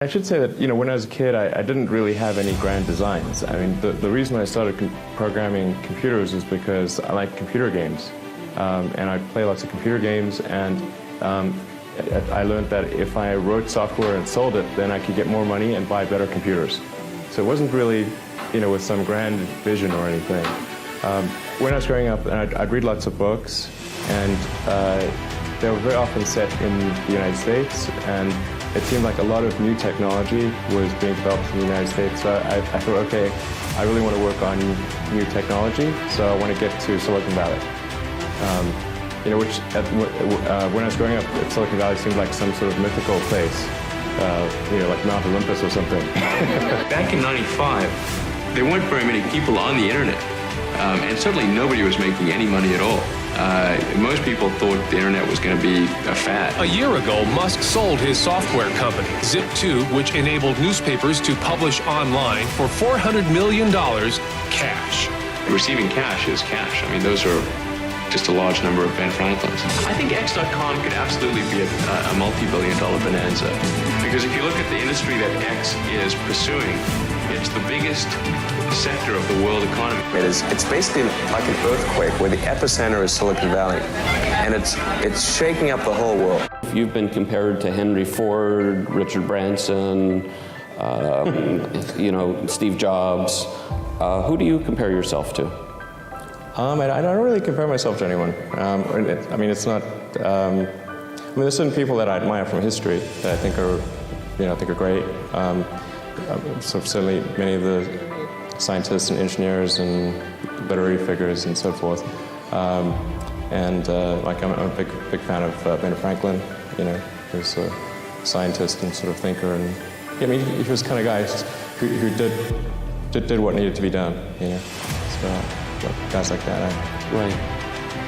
I should say that, when I was a kid, I didn't really have any grand designs. I mean, the reason I started programming computers was because I like computer games. And I play lots of computer games, and I learned that if I wrote software and sold it, then I could get more money and buy better computers. So it wasn't really, with some grand vision or anything. When I was growing up, I'd read lots of books, and they were very often set in the United States, and it seemed like a lot of new technology was being developed in the United States. So I thought, okay, I really want to work on new technology, so I want to get to Silicon Valley. When I was growing up, Silicon Valley seemed like some sort of mythical place, like Mount Olympus or something. Back in '95, there weren't very many people on the internet, and certainly nobody was making any money at all. Most people thought the internet was going to be a fad. A year ago, Musk sold his software company, Zip2, which enabled newspapers to publish online for $400 million cash. Receiving cash is cash. I mean, those are just a large number of Ben Franklins. I think X.com could absolutely be a multi-billion-dollar bonanza. Because if you look at the industry that X is pursuing, it's the biggest sector of the world economy. It's basically like an earthquake where the epicenter is Silicon Valley, and it's shaking up the whole world. You've been compared to Henry Ford, Richard Branson, Steve Jobs. Who do you compare yourself to? I don't really compare myself to anyone. It's not. There's certain people that I admire from history that I think are great. So certainly many of the scientists and engineers and literary figures and so forth. I'm a big fan of Ben Franklin. Who's a scientist and sort of thinker, and he was the kind of guy who did what needed to be done. So guys like that. Right.